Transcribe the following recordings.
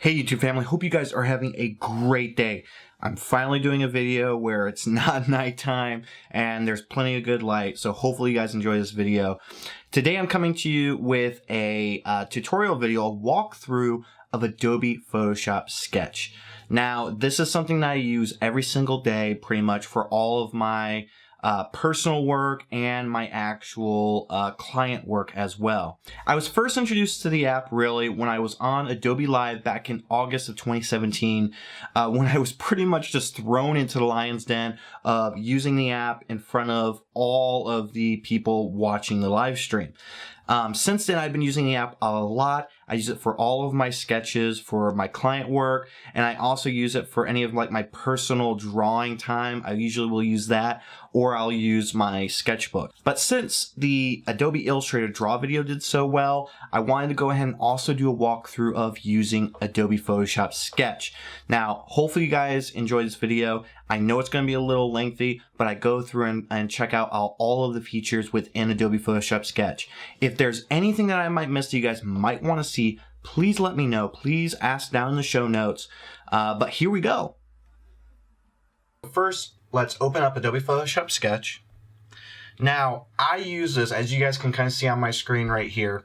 Hey YouTube family, hope you guys are having a great day. I'm finally doing a video where it's not nighttime and there's plenty of good light, so hopefully you guys enjoy this video. Today I'm coming to you with a tutorial video, a walkthrough of Adobe Photoshop Sketch. Now this is something that I use every single day pretty much for all of my personal work and my actual client work as well. I was first introduced to the app really when I was on Adobe Live back in August of 2017 when I was pretty much just thrown into the lion's den of using the app in front of all of the people watching the live stream. Since then, I've been using the app a lot. I use it for all of my sketches, for my client work, and I also use it for any of like my personal drawing time. I usually will use that, or I'll use my sketchbook. But since the Adobe Illustrator draw video did so well, I wanted to go ahead and also do a walkthrough of using Adobe Photoshop Sketch. Now, hopefully you guys enjoy this video. I know it's going to be a little lengthy, but I go through and check out all of the features within Adobe Photoshop Sketch. If there's anything that I might miss that you guys might want to see, please let me know. Please ask down in the show notes. But here we go. First, let's open up Adobe Photoshop Sketch. Now, I use this, as you guys can kind of see on my screen right here,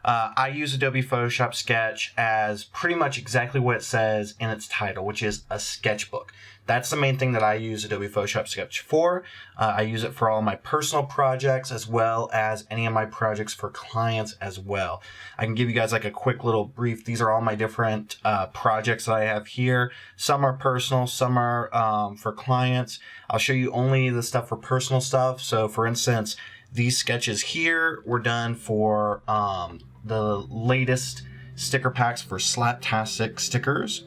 I use Adobe Photoshop Sketch as pretty much exactly what it says in its title, which is a sketchbook. That's the main thing that I use Adobe Photoshop Sketch for. I use it for all my personal projects as well as any of my projects for clients as well. I can give you guys like a quick little brief. These are all my different projects that I have here. Some are personal, some are for clients. I'll show you only the stuff for personal stuff. So for instance, these sketches here were done for the latest sticker packs for Slaptastic stickers.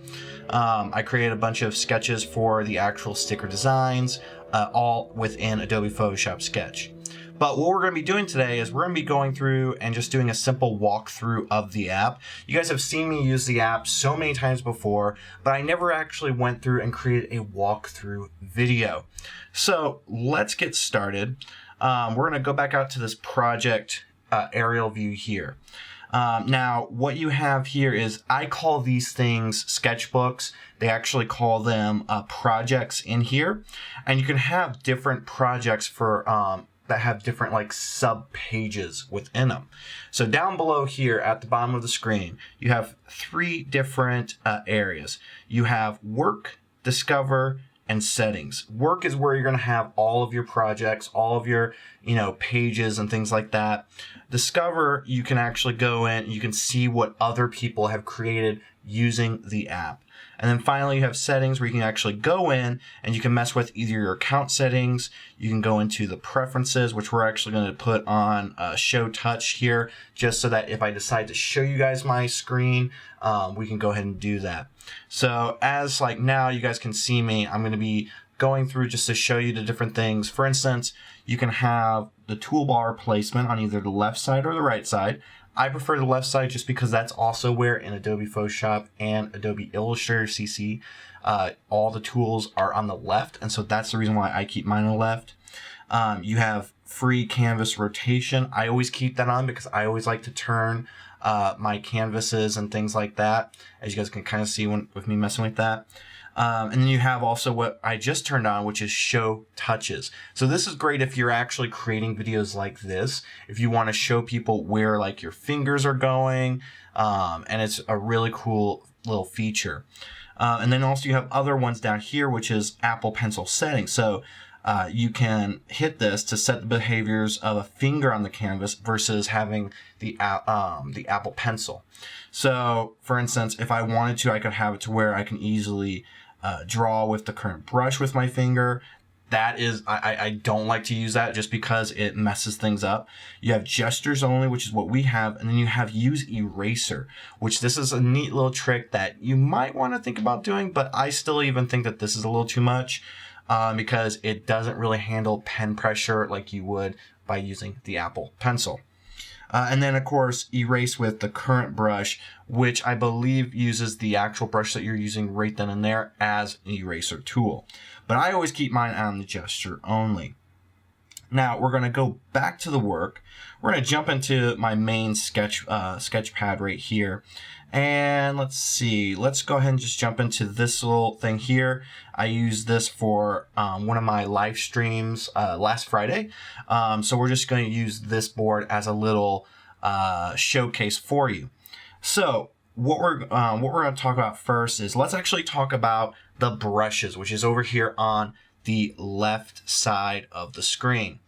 I created a bunch of sketches for the actual sticker designs, all within Adobe Photoshop Sketch. But what we're going to be doing today is we're going to be going through and just doing a simple walkthrough of the app. You guys have seen me use the app so many times before, but I never actually went through and created a walkthrough video. So let's get started. We're going to go back out to this project aerial view here. Now, what you have here is, I call these things sketchbooks. They actually call them projects in here. And you can have different projects for that have different like sub pages within them. So down below here at the bottom of the screen, you have three different areas. You have work, discover, and settings. Work is where you're going to have all of your projects, all of your, pages and things like that. Discover, you can actually go in, you can see what other people have created using the app. And then finally you have settings where you can actually go in and you can mess with either your account settings, you can go into the preferences, which we're actually going to put on show touch here, just so that if I decide to show you guys my screen, we can go ahead and do that. So as like now you guys can see me, I'm going to be going through just to show you the different things. For instance, you can have the toolbar placement on either the left side or the right side. I prefer the left side just because that's also where in Adobe Photoshop and Adobe Illustrator CC, all the tools are on the left. And so that's the reason why I keep mine on the left. You have free canvas rotation. I always keep that on because I always like to turn my canvases and things like that, as you guys can kind of see with me messing with that. And then you have also what I just turned on, which is show touches. So this is great if you're actually creating videos like this, if you want to show people where like your fingers are going, and it's a really cool little feature. And then also you have other ones down here, which is Apple Pencil settings. So you can hit this to set the behaviors of a finger on the canvas versus having the Apple Pencil. So for instance, if I wanted to, I could have it to where I can easily draw with the current brush with my finger. That is, I don't like to use that just because it messes things up. You have gestures only, which is what we have, and then you have use eraser, which this is a neat little trick that you might want to think about doing, but I still even think that this is a little too much because it doesn't really handle pen pressure like you would by using the Apple Pencil. And then, of course, erase with the current brush, which I believe uses the actual brush that you're using right then and there as an eraser tool. But I always keep mine on the gesture only. Now, we're going to go back to the work. We're going to jump into my main sketch pad right here. And let's see, let's go ahead and just jump into this little thing here. I used this for one of my live streams last Friday. So we're just going to use this board as a little showcase for you. So what we're going to talk about first is, let's actually talk about the brushes, which is over here on the left side of the screen.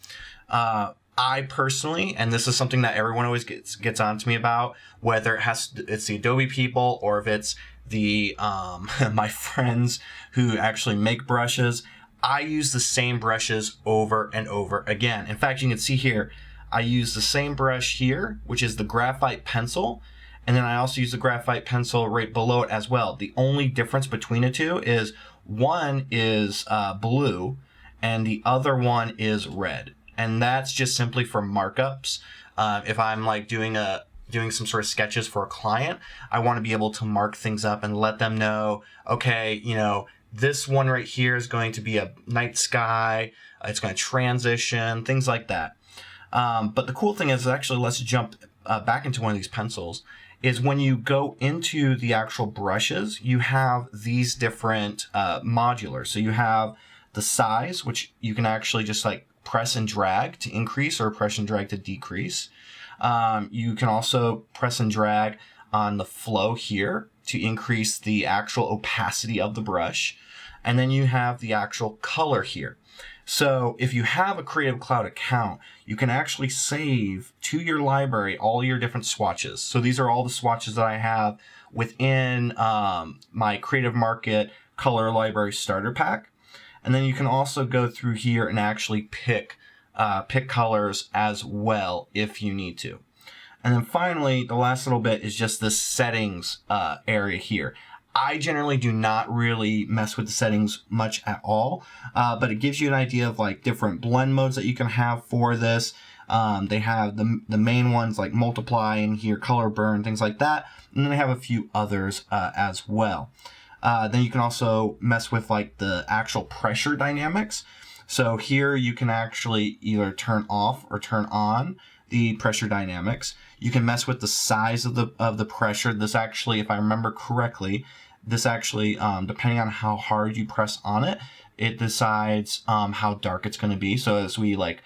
I personally, and this is something that everyone always gets on to me about, whether it's the Adobe people or if it's the my friends who actually make brushes, I use the same brushes over and over again. In fact, you can see here, I use the same brush here, which is the graphite pencil, and then I also use the graphite pencil right below it as well. The only difference between the two is one is blue and the other one is red. And that's just simply for markups. If I'm like doing some sort of sketches for a client, I want to be able to mark things up and let them know, okay, you know, this one right here is going to be a night sky. It's going to transition, things like that. But the cool thing is, actually, let's jump back into one of these pencils, is when you go into the actual brushes, you have these different modulars. So you have the size, which you can actually just like press and drag to increase or press and drag to decrease. You can also press and drag on the flow here to increase the actual opacity of the brush. And then you have the actual color here. So if you have a Creative Cloud account, you can actually save to your library all your different swatches. So these are all the swatches that I have within my Creative Market Color Library Starter Pack. And then you can also go through here and actually pick colors as well if you need to. And then finally, the last little bit is just the settings area here. I generally do not really mess with the settings much at all, but it gives you an idea of like different blend modes that you can have for this. They have the main ones like multiply and here, color burn, things like that. And then they have a few others as well. Then you can also mess with like the actual pressure dynamics. So here you can actually either turn off or turn on the pressure dynamics. You can mess with the size of the pressure. This actually, if I remember correctly, depending on how hard you press on it, it decides how dark it's going to be. So as we like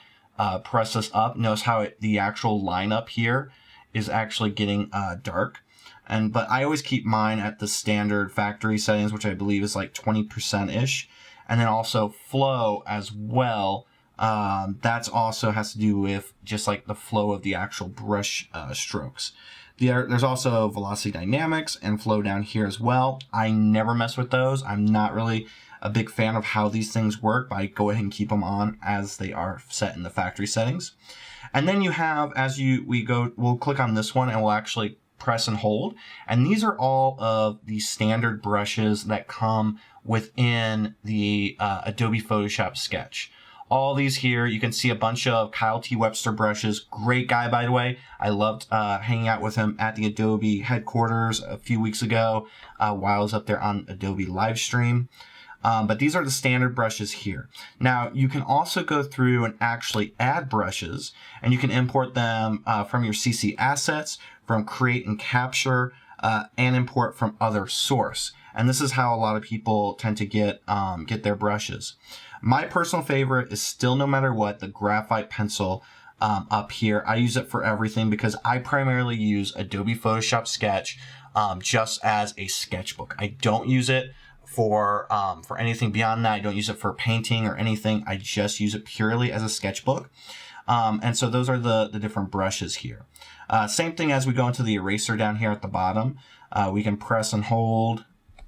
press this up, notice how the actual lineup here is actually getting dark. But I always keep mine at the standard factory settings, which I believe is like 20%-ish. And then also flow as well. That's also has to do with just like the flow of the actual brush strokes. There's also velocity dynamics and flow down here as well. I never mess with those. I'm not really a big fan of how these things work, but I go ahead and keep them on as they are set in the factory settings. And then you have, we'll click on this one and we'll actually press and hold. And these are all of the standard brushes that come within the Adobe Photoshop Sketch. All these here, you can see a bunch of Kyle T. Webster brushes. Great guy, by the way. I loved hanging out with him at the Adobe headquarters a few weeks ago while I was up there on Adobe live stream. But these are the standard brushes here. Now, you can also go through and actually add brushes, and you can import them from your CC assets, from Create and Capture, and import from other source. And this is how a lot of people tend to get their brushes. My personal favorite is still, no matter what, the graphite pencil up here. I use it for everything because I primarily use Adobe Photoshop Sketch just as a sketchbook. I don't use it for anything beyond that. I don't use it for painting or anything. I just use it purely as a sketchbook. And so those are the different brushes here. Same thing as we go into the eraser down here at the bottom. We can press and hold.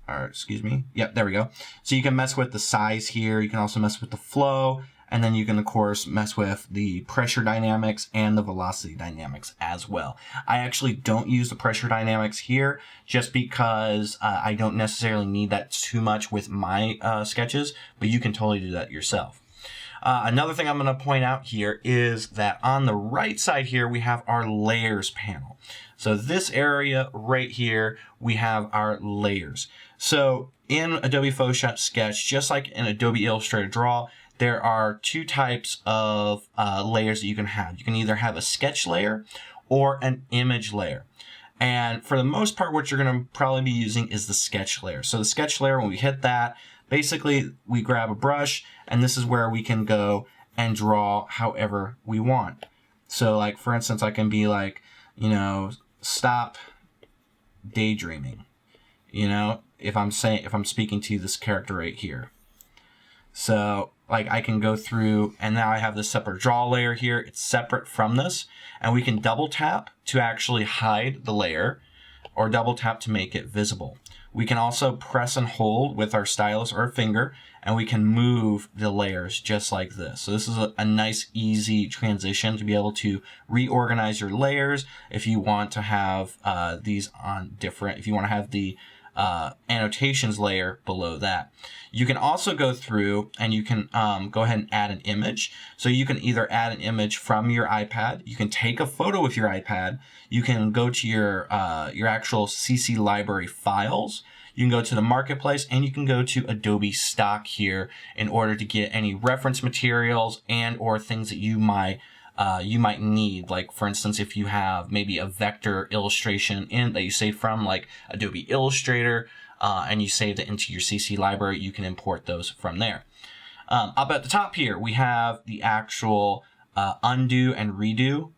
Or, excuse me. Yep, there we go. So you can mess with the size here. You can also mess with the flow. And then you can, of course, mess with the pressure dynamics and the velocity dynamics as well. I actually don't use the pressure dynamics here just because I don't necessarily need that too much with my sketches, but you can totally do that yourself. Another thing I'm going to point out here is that on the right side here, we have our layers panel. So this area right here, we have our layers. So in Adobe Photoshop Sketch, just like in Adobe Illustrator Draw, there are two types of layers that you can have. You can either have a sketch layer or an image layer. And for the most part, what you're going to probably be using is the sketch layer. So the sketch layer, when we hit that, basically we grab a brush, and this is where we can go and draw however we want. So like, for instance, I can be like, you know, stop daydreaming, you know, if I'm speaking to this character right here. So like I can go through, and now I have this separate draw layer here. It's separate from this, and we can double tap to actually hide the layer, or double tap to make it visible. We can also press and hold with our stylus or finger, and we can move the layers just like this. So this is a nice, easy transition to be able to reorganize your layers if you want to have these on different, if you want to have the annotations layer below that. You can also go through and you can go ahead and add an image. So you can either add an image from your iPad, you can take a photo with your iPad, you can go to your actual CC library files, you can go to the marketplace, and you can go to Adobe Stock here in order to get any reference materials and or things that you might need. Like for instance, if you have maybe a vector illustration that you saved from like Adobe Illustrator, and you saved it into your CC library, you can import those from there. Up at the top here, we have the actual undo and redo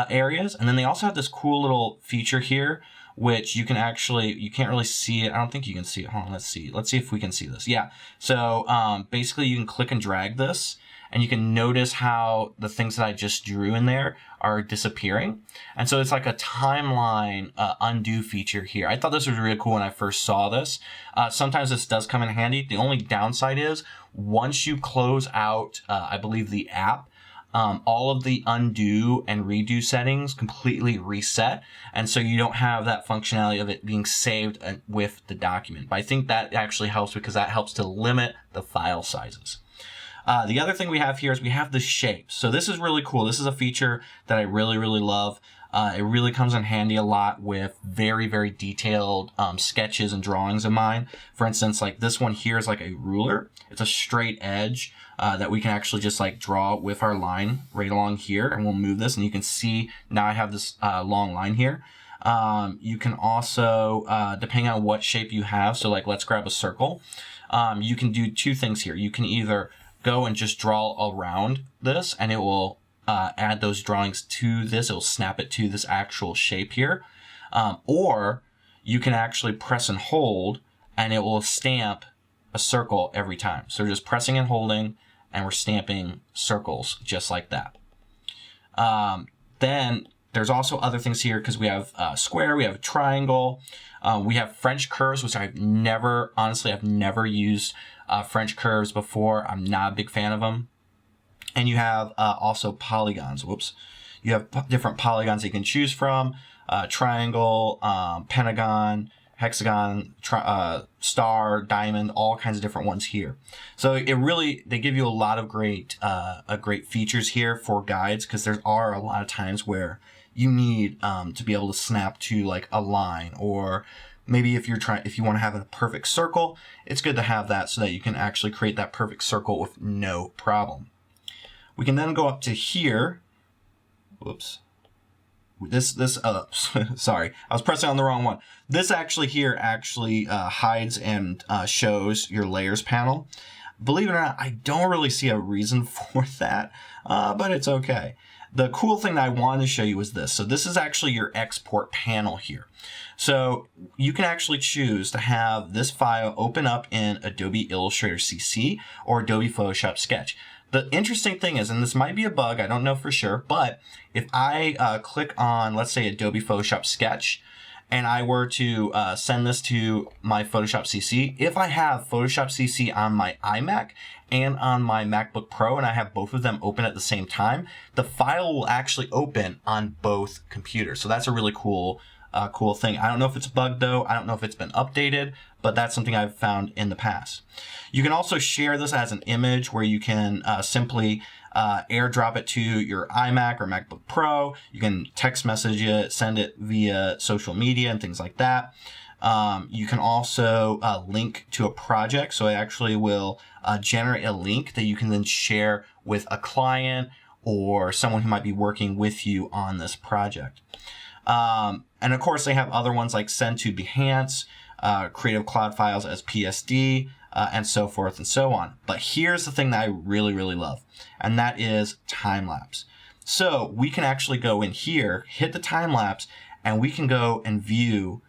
areas. And then they also have this cool little feature here, which you can actually, you can't really see it. I don't think you can see it. Hold on, let's see. Let's see if we can see this. Yeah. So basically you can click and drag this, and you can notice how the things that I just drew in there are disappearing. And so it's like a timeline undo feature here. I thought this was really cool when I first saw this. Sometimes this does come in handy. The only downside is once you close out, I believe, the app, all of the undo and redo settings completely reset. And so you don't have that functionality of it being saved with the document. But I think that actually helps because that helps to limit the file sizes. The other thing we have here is we have the shapes. So this is really cool. This is a feature that I really, really love. It really comes in handy a lot with very, very detailed sketches and drawings of mine. For instance, like this one here is like a ruler. It's a straight edge that we can actually just like draw with our line right along here, and we'll move this, and you can see now I have this long line here. You can also, depending on what shape you have, so like let's grab a circle, you can do two things here. You can either go and just draw around this, and it will add those drawings to this. It will snap it to this actual shape here. Or you can actually press and hold, and it will stamp a circle every time. So we're just pressing and holding, and we're stamping circles just like that. Then there's also other things here because we have a square, we have a triangle, we have French curves, which I've never used French curves before. I'm not a big fan of them. And you have also polygons. Whoops. You have different polygons you can choose from. Triangle, pentagon, hexagon, star, diamond, all kinds of different ones here. So they give you a lot of great features here for guides, because there are a lot of times where you need to be able to snap to like a line, or maybe if you want to have a perfect circle, it's good to have that so that you can actually create that perfect circle with no problem. We can then go up to here. Whoops. Sorry, I was pressing on the wrong one. This actually hides and shows your layers panel. Believe it or not, I don't really see a reason for that, but it's okay. The cool thing that I wanted to show you is this. So this is actually your export panel here. So you can actually choose to have this file open up in Adobe Illustrator CC or Adobe Photoshop Sketch. The interesting thing is, and this might be a bug, I don't know for sure, but if I click on, let's say, Adobe Photoshop Sketch, and I were to send this to my Photoshop CC, if I have Photoshop CC on my iMac and on my MacBook Pro, and I have both of them open at the same time, the file will actually open on both computers. So that's a really cool thing. I don't know if it's a bug though. I don't know if it's been updated, but that's something I've found in the past. You can also share this as an image where you can simply airdrop it to your iMac or MacBook Pro. You can text message it, send it via social media and things like that. You can also link to a project. So it actually will generate a link that you can then share with a client or someone who might be working with you on this project. And of course, they have other ones like send to Behance, Creative Cloud files as PSD, and so forth and so on. But here's the thing that I really, really love, and that is time-lapse. So we can actually go in here, hit the time-lapse, and we can go and view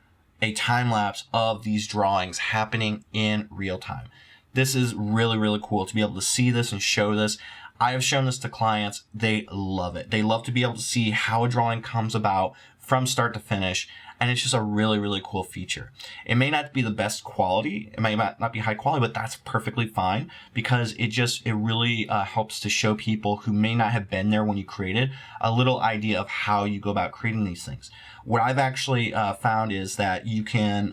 a time-lapse of these drawings happening in real time. This is really, really cool to be able to see this and show this. I have shown this to clients. They love it. They love to be able to see how a drawing comes about from start to finish. And it's just a really, really cool feature. It may not be the best quality. It may not be high quality, but that's perfectly fine because it really helps to show people who may not have been there when you created a little idea of how you go about creating these things. What I've actually found is that you can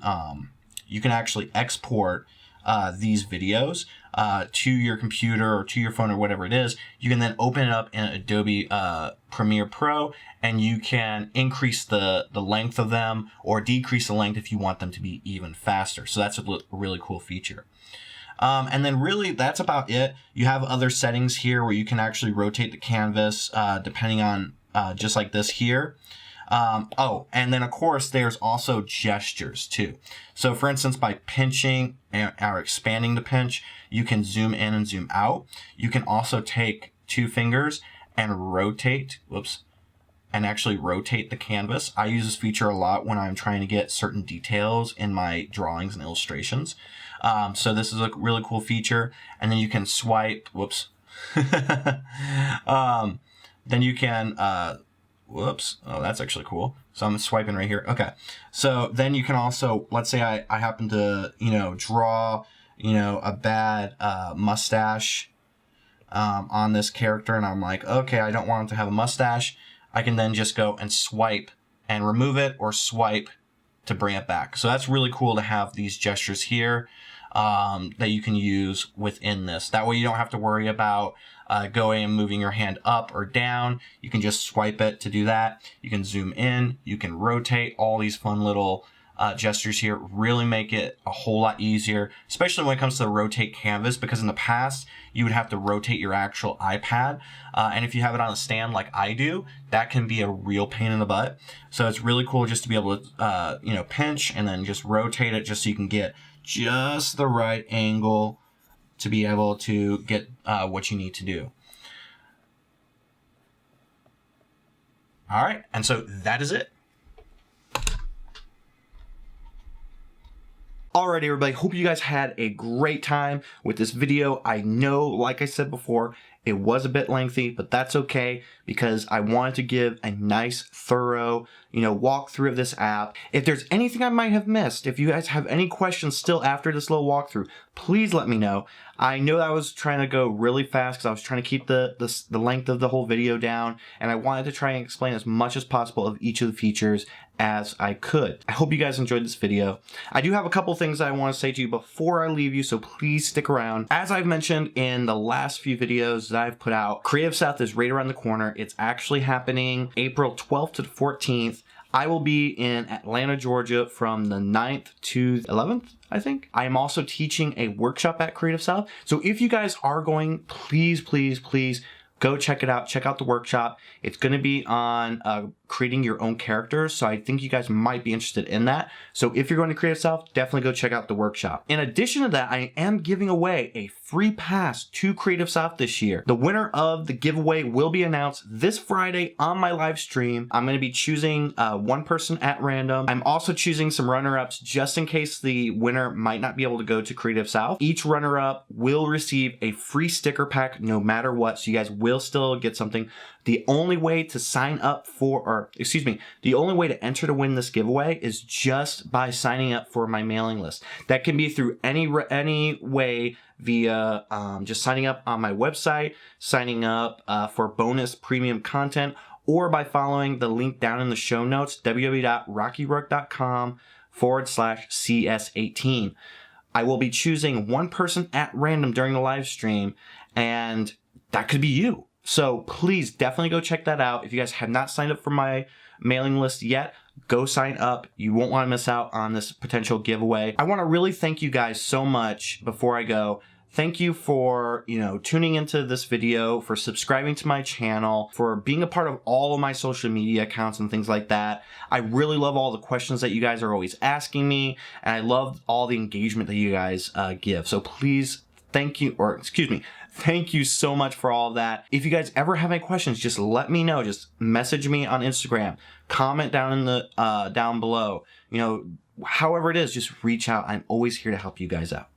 actually export these videos to your computer or to your phone or whatever it is. You can then open it up in Adobe Premiere Pro, and you can increase the length of them or decrease the length if you want them to be even faster. So that's a really cool feature. And then really that's about it. You have other settings here where you can actually rotate the canvas depending on just like this here. Oh, and then of course there's also gestures too. So for instance, by pinching or expanding the pinch, you can zoom in and zoom out. You can also take two fingers and rotate, and actually rotate the canvas. I use this feature a lot when I'm trying to get certain details in my drawings and illustrations. So this is a really cool feature. And then you can swipe, then you can, oh, that's actually cool. So I'm swiping right here. Okay. So then you can also, let's say I happen to, draw, a bad mustache on this character, and I'm like, okay, I don't want him to have a mustache. I can then just go and swipe and remove it, or swipe to bring it back. So that's really cool to have these gestures here that you can use within this. That way you don't have to worry about going and moving your hand up or down. You can just swipe it to do that. You can zoom in, you can rotate, all these fun little gestures here really make it a whole lot easier, especially when it comes to the rotate canvas, because in the past you would have to rotate your actual iPad, and if you have it on a stand like I do, that can be a real pain in the butt. So it's really cool just to be able to pinch and then just rotate it just so you can get just the right angle to be able to get what you need to do. All right, and so that is it. Alrighty, everybody, hope you guys had a great time with this video. I know, like I said before, it was a bit lengthy, but that's okay because I wanted to give a nice, thorough, walkthrough of this app. If there's anything I might have missed, if you guys have any questions still after this little walkthrough, please let me know. I know I was trying to go really fast because I was trying to keep the length of the whole video down, and I wanted to try and explain as much as possible of each of the features as I could. I hope you guys enjoyed this video. I do have a couple things that I want to say to you before I leave you, so please stick around. As I've mentioned in the last few videos that I've put out, Creative South is right around the corner. It's actually happening April 12th to the 14th. I will be in Atlanta, Georgia from the 9th to 11th, I think. I am also teaching a workshop at Creative South. So if you guys are going, please, please, please go check it out. Check out the workshop. It's going to be on creating your own characters. So I think you guys might be interested in that. So if you're going to Creative South, definitely go check out the workshop. In addition to that, I am giving away a free pass to Creative South this year. The winner of the giveaway will be announced this Friday on my live stream. I'm going to be choosing one person at random. I'm also choosing some runner-ups just in case the winner might not be able to go to Creative South. Each runner-up will receive a free sticker pack no matter what. So you guys will still get something. The only way to sign up the only way to enter to win this giveaway is just by signing up for my mailing list. That can be through any way via just signing up on my website, signing up for bonus premium content, or by following the link down in the show notes, www.rockyrook.com/CS18. I will be choosing one person at random during the live stream, and that could be you. So please definitely go check that out. If you guys have not signed up for my mailing list yet, go sign up. You won't want to miss out on this potential giveaway. I want to really thank you guys so much before I go. Thank you for, tuning into this video, for subscribing to my channel, for being a part of all of my social media accounts and things like that. I really love all the questions that you guys are always asking me, and I love all the engagement that you guys give. So please, thank you so much for all of that. If you guys ever have any questions, just let me know. Just message me on Instagram, comment down in the down below. However it is, just reach out. I'm always here to help you guys out.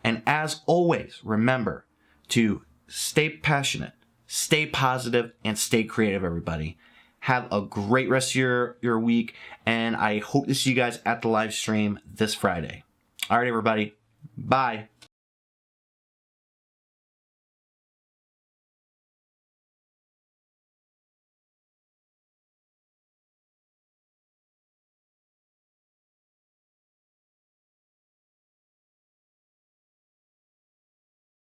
And as always, remember to stay passionate, stay positive, and stay creative, everybody. Have a great rest of your week, and I hope to see you guys at the live stream this Friday. All right, everybody. Bye.